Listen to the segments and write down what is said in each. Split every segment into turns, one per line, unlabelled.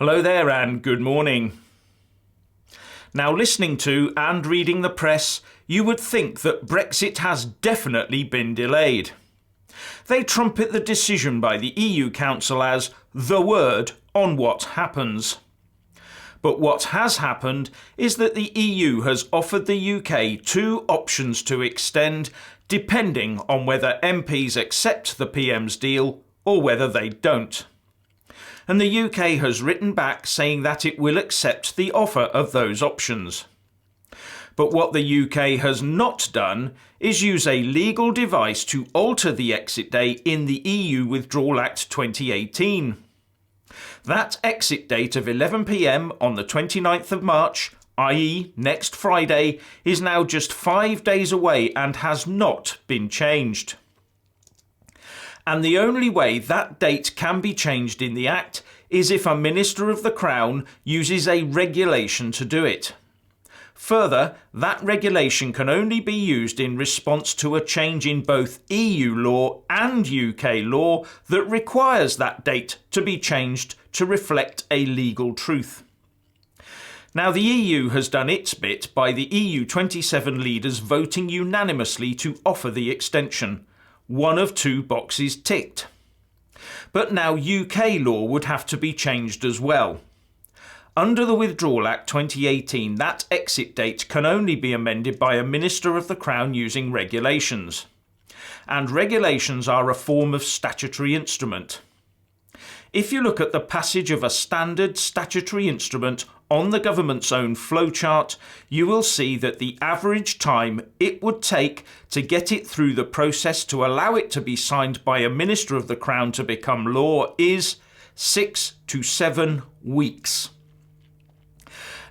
Hello there and good morning. Now, listening to and reading the press, you would think that Brexit has definitely been delayed. They trumpet the decision by the EU Council as the word on what happens. But what has happened is that the EU has offered the UK two options to extend, depending on whether MPs accept the PM's deal or whether they don't. And the UK has written back saying that it will accept the offer of those options. But what the UK has not done is use a legal device to alter the exit date in the EU Withdrawal Act 2018. That exit date of 11 p.m. on the 29th of March, i.e. next Friday, is now just 5 days away and has not been changed. And the only way that date can be changed in the Act is if a Minister of the Crown uses a regulation to do it. Further, that regulation can only be used in response to a change in both EU law and UK law that requires that date to be changed to reflect a legal truth. Now, the EU has done its bit by the EU 27 leaders voting unanimously to offer the extension. One of two boxes ticked. But now UK law would have to be changed as well. Under the Withdrawal Act 2018, that exit date can only be amended by a Minister of the Crown using regulations. And regulations are a form of statutory instrument. If you look at the passage of a standard statutory instrument on the government's own flowchart, you will see that the average time it would take to get it through the process to allow it to be signed by a Minister of the Crown to become law is 6 to 7 weeks.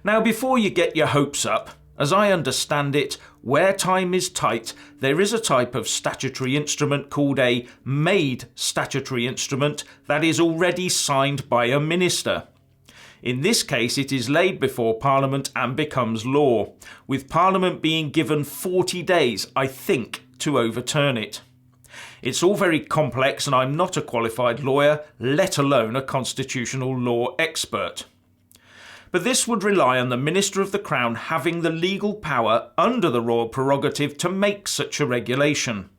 Now, before you get your hopes up, as I understand it, where time is tight, there is a type of statutory instrument called a made statutory instrument that is already signed by a minister. In this case, it is laid before Parliament and becomes law, with Parliament being given 40 days, I think, to overturn it. It's all very complex and I'm not a qualified lawyer, let alone a constitutional law expert. But this would rely on the Minister of the Crown having the legal power under the royal prerogative to make such a regulation.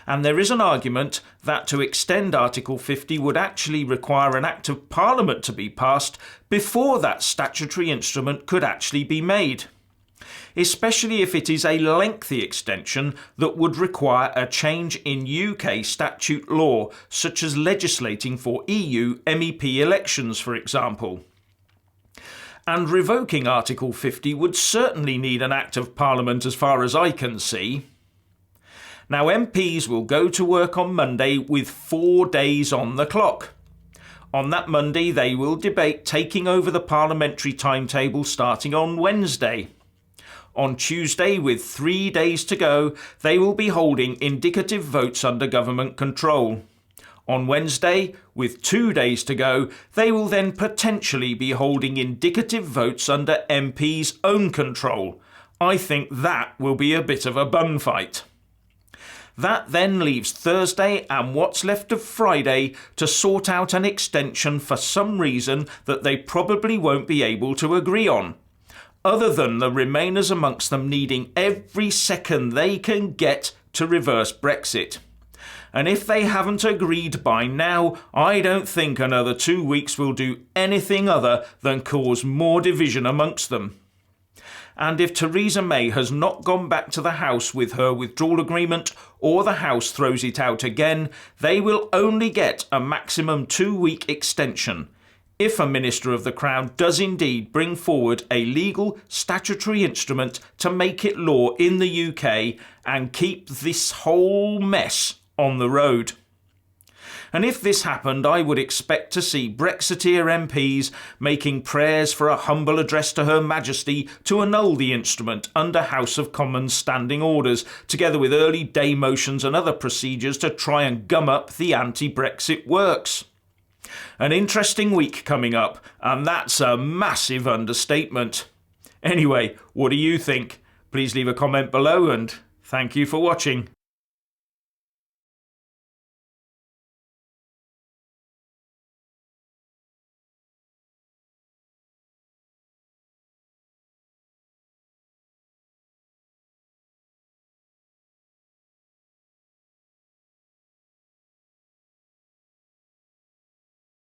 And there is an argument that to extend Article 50 would actually require an Act of Parliament to be passed before that statutory instrument could actually be made, especially if it is a lengthy extension that would require a change in UK statute law, such as legislating for EU MEP elections, for example. And revoking Article 50 would certainly need an Act of Parliament as far as I can see. Now, MPs will go to work on Monday with 4 days on the clock. On that Monday, they will debate taking over the parliamentary timetable starting on Wednesday. On Tuesday, with 3 days to go, they will be holding indicative votes under government control. On Wednesday, with 2 days to go, they will then potentially be holding indicative votes under MPs' own control. I think that will be a bit of a bun fight. That then leaves Thursday and what's left of Friday to sort out an extension for some reason that they probably won't be able to agree on, other than the Remainers amongst them needing every second they can get to reverse Brexit. And if they haven't agreed by now, I don't think another 2 weeks will do anything other than cause more division amongst them. And if Theresa May has not gone back to the House with her withdrawal agreement, or the House throws it out again, they will only get a maximum 2-week extension, if a Minister of the Crown does indeed bring forward a legal statutory instrument to make it law in the UK and keep this whole mess on the road. And if this happened, I would expect to see Brexiteer MPs making prayers for a humble address to Her Majesty to annul the instrument under House of Commons standing orders, together with early day motions and other procedures to try and gum up the anti-Brexit works. An interesting week coming up, and that's a massive understatement. Anyway, what do you think? Please leave a comment below and thank you for watching.